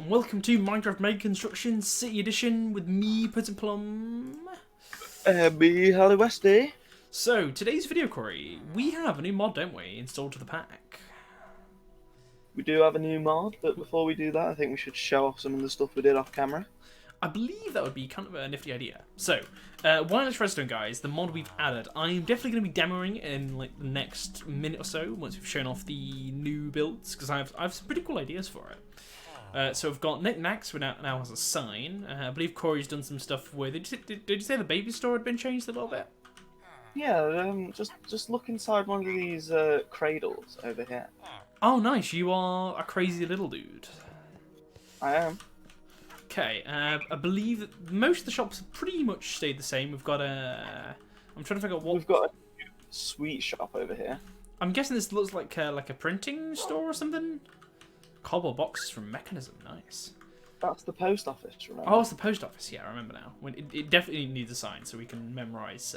and welcome to Minecraft Mega Construction City Edition with me, Puddin Plum. Me, Harley Westy. So, today's video, Corey, we have a new mod, don't we, installed to the pack? We do have a new mod, but before we do that, I think we should show off some of the stuff we did off camera. I believe that would be kind of a nifty idea. So, wireless redstone, guys, the mod we've added, I'm definitely going to be demoing in like the next minute or so once we've shown off the new builds, because I have some pretty cool ideas for it. So we've got knickknacks, which now has a sign. I believe Corey's done some stuff with it. Did you say the baby store had been changed a little bit? Yeah, just look inside one of these cradles over here. Oh, nice. You are a crazy little dude. I am. Okay, I believe that most of the shops have pretty much stayed the same. We've got a... I'm trying to figure out what... We've got a sweet shop over here. I'm guessing this looks like a printing store or something? Cobble boxes from Mechanism, nice. That's the post office, remember? Oh, it's the post office, yeah, I remember now. It definitely needs a sign so we can memorise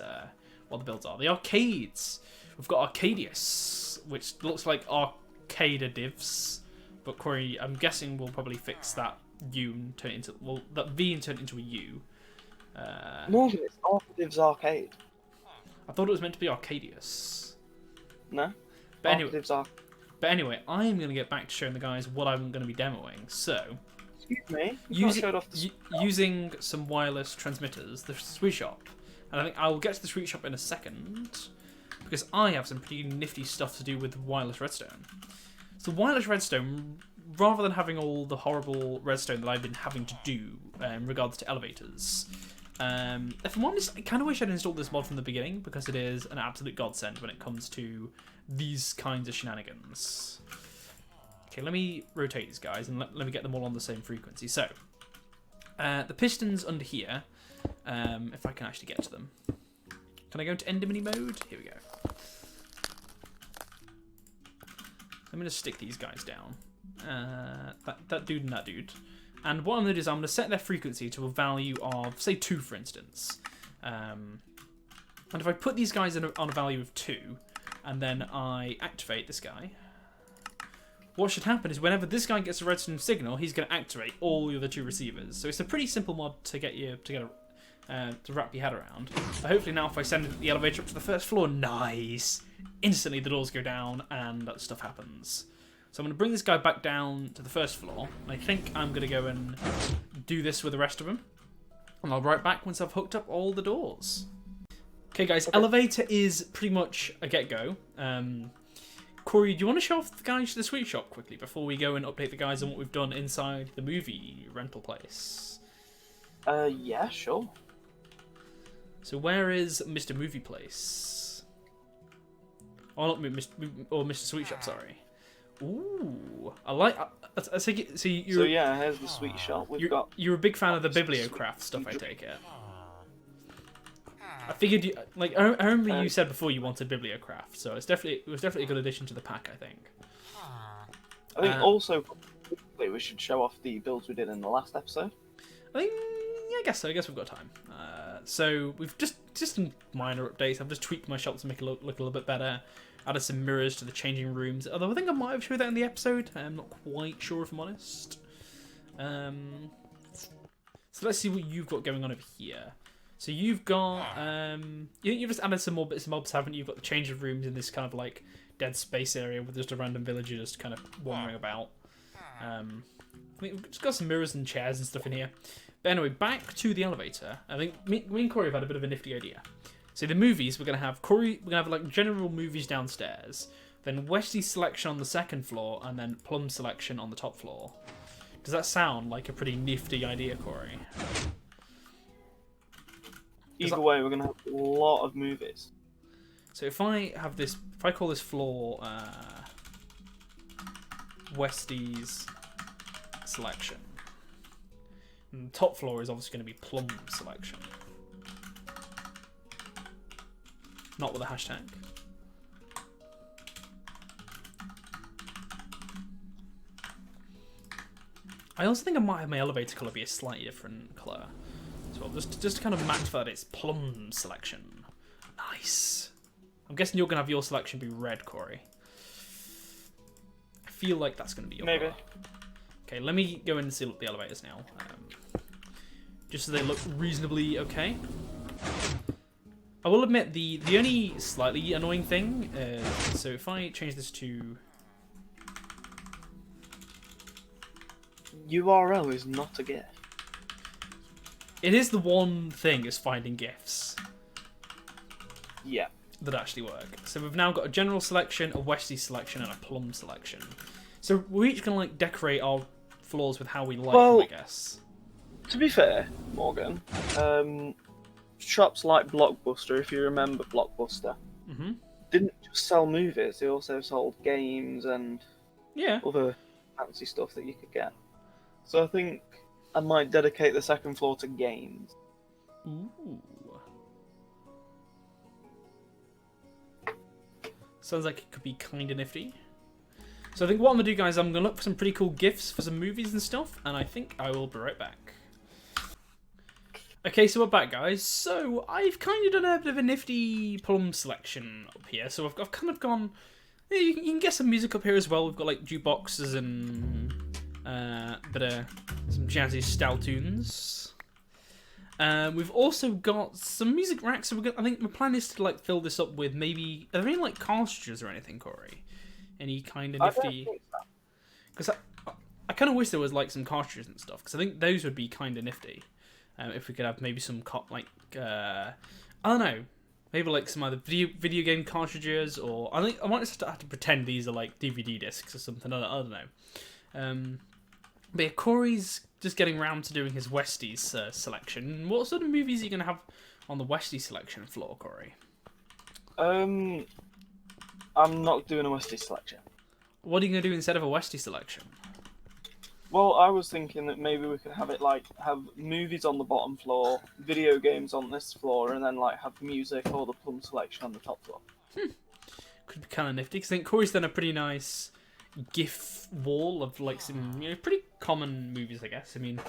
what the builds are. The arcades. We've got Arcadius, which looks like Arcada divs. But Corey, I'm guessing we'll probably fix that U and turn it into... Well, that V and turn it into a U. Morgan, it's Arcadius Arcade. I thought it was meant to be Arcadius. No? But anyway... Arcadius Arcade. But anyway, I'm going to get back to showing the guys what I'm going to be demoing. So, Excuse me? using some wireless transmitters, the sweet shop. And I think I'll get to the sweet shop in a second, because I have some pretty nifty stuff to do with wireless redstone. So wireless redstone, rather than having all the horrible redstone that I've been having to do in regards to elevators, if I'm honest, I kind of wish I'd installed this mod from the beginning, because it is an absolute godsend when it comes to these kinds of shenanigans. Okay, let me rotate these guys and let me get them all on the same frequency. So, the pistons under here, if I can actually get to them. Can I go into Endermany mode? Here we go. I'm going to stick these guys down. That dude and that dude. And what I'm going to do is I'm going to set their frequency to a value of, say, 2, for instance. And if I put these guys on a value of 2, and then I activate this guy, what should happen is whenever this guy gets a redstone signal, he's going to activate all the other 2 receivers. So it's a pretty simple mod to get you to wrap your head around. But hopefully now, if I send the elevator up to the first floor, nice, instantly the doors go down and that stuff happens. So I'm going to bring this guy back down to the first floor. And I think I'm going to go and do this with the rest of them, and I'll be right back once I've hooked up all the doors. Okay, guys, elevator is pretty much a get-go. Corey, do you want to show off the guys to the sweet shop quickly before we go and update the guys on what we've done inside the movie rental place? Yeah, sure. So where is Mr. Movie Place? Oh, not Mr. Sweet Shop, sorry. Ooh, I like... I take it, so you're... So yeah, here's the sweet shop. You're a big fan of the bibliocraft stuff, I take it. I figured you I remember you said before you wanted bibliocraft, so it was definitely a good addition to the pack, I think. I think also we should show off the builds we did in the last episode. I think, yeah, I guess so. I guess we've got time. So we've just some minor updates. I've just tweaked my shop to make it look a little bit better. Added some mirrors to the changing rooms. Although I think I might have showed that in the episode. I'm not quite sure if I'm honest. So let's see what you've got going on over here. So you've got, you've just added some more bits and bobs, haven't you? You've got the change of rooms in this kind of like dead space area with just a random villager just kind of wandering about. We've just got some mirrors and chairs and stuff in here. But anyway, back to the elevator. I think me and Corey have had a bit of a nifty idea. So the movies, we're gonna have like general movies downstairs, then Westy's selection on the second floor, and then Plum's selection on the top floor. Does that sound like a pretty nifty idea, Corey? Either way, we're going to have a lot of movies. So if I call this floor Westy's selection, and the top floor is obviously going to be Plum's selection. Not with a hashtag. I also think I might have my elevator colour be a slightly different colour. So just to kind of match that it's Plum's selection. Nice. I'm guessing you're going to have your selection be red, Corey. I feel like that's going to be your Maybe. colour. Okay, let me go in and seal up the elevators now. Just so they look reasonably okay. I will admit, the only slightly annoying thing is... So if I change this to... URL is not a GIF. It is the one thing, is finding GIFs. Yeah. That actually work. So we've now got a general selection, a Westie selection, and a plum selection. So we're each going to like decorate our floors with how we like them, I guess. To be fair, Morgan, shops like BlockBuster, if you remember BlockBuster, didn't just sell movies, they also sold games and other fancy stuff that you could get. So I think I might dedicate the second floor to games. Ooh. Sounds like it could be kind of nifty. So I think what I'm going to do, guys, I'm going to look for some pretty cool GIFs for some movies and stuff, and I think I will be right back. Okay, so we're back, guys. So I've kind of done a bit of a nifty plum selection up here. So I've kind of gone... You can get some music up here as well. We've got like jukeboxes and bit of some jazzy style tunes. We've also got some music racks. So I think my plan is to like fill this up with maybe... Are there any like cartridges or anything, Corey? Any kind of nifty... Because I kind of wish there was like some cartridges and stuff. Because I think those would be kind of nifty. If we could have maybe some I don't know, maybe like some other video game cartridges, or I think I might just have to pretend these are like DVD discs or something. I don't know. But yeah, Corey's just getting around to doing his Westies selection. What sort of movies are you gonna have on the Westie selection floor, Corey? I'm not doing a Westie selection. What are you gonna do instead of a Westie selection? Well, I was thinking that maybe we could have it like have movies on the bottom floor, video games on this floor, and then like have music or the plum selection on the top floor. Could be kind of nifty, because I think Corey's done a pretty nice GIF wall of like some pretty common movies, I guess. I mean,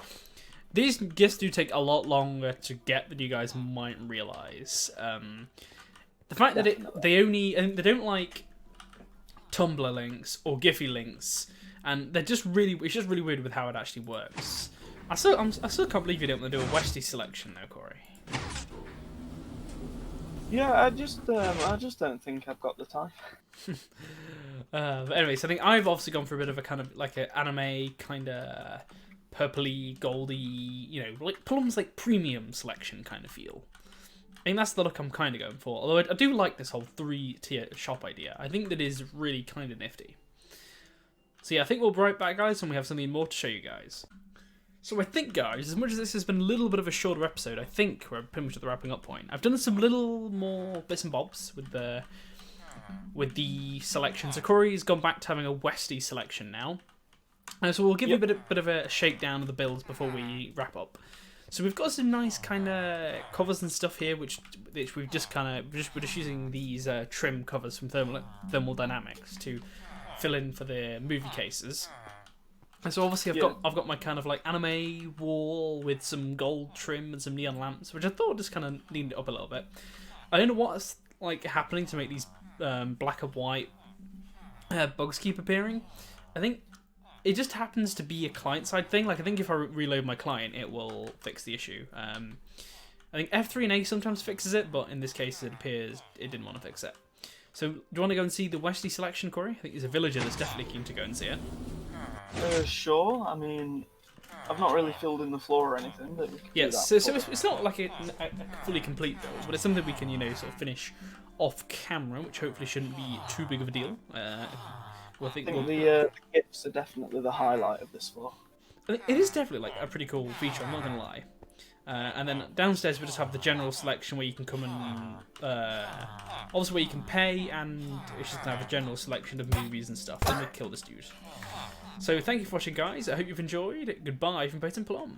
these GIFs do take a lot longer to get than you guys might realise. The fact that they don't like Tumblr links or Giphy links. And they're just it's just really weird with how it actually works. I still can't believe you don't want to do a Westie selection though, Corey. Yeah, I just don't think I've got the time. But anyways, I think I've obviously gone for a bit of a kind of like an anime kind of purpley, goldy, like Plum's like premium selection kind of feel. I think that's the look I'm kind of going for. Although I do like this whole 3-tier shop idea. I think that is really kind of nifty. So yeah, I think we'll be right back, guys, when we have something more to show you guys. So I think, guys, as much as this has been a little bit of a shorter episode, I think we're pretty much at the wrapping up point. I've done some little more bits and bobs with the selection. So Corey's gone back to having a Westie selection now. So we'll give you a bit of a shakedown of the builds before we wrap up. So we've got some nice kind of covers and stuff here, which we've just we're just using these trim covers from Thermal Dynamics to fill in for the movie cases. And so obviously I've got my kind of like anime wall with some gold trim and some neon lamps, which I thought just kind of leaned it up a little bit. I don't know what's like happening to make these black and white bugs keep appearing. I think it just happens to be a client-side thing. Like I think if I reload my client, it will fix the issue. I think F3&A sometimes fixes it, but in this case it appears it didn't want to fix it. So, do you want to go and see the Westie selection, Corey? I think there's a villager that's definitely keen to go and see it. Sure. I mean, I've not really filled in the floor or anything, but we can do that. So it's not like a fully complete build, but it's something we can, sort of finish off camera, which hopefully shouldn't be too big of a deal. I think the GIFs are definitely the highlight of this floor. I think it is definitely like a pretty cool feature, I'm not going to lie. And then downstairs we just have the general selection where you can come and obviously where you can pay, and it's just gonna have a general selection of movies and stuff. Then we kill this dude. So thank you for watching, guys. I hope you've enjoyed. Goodbye from Peyton Plum.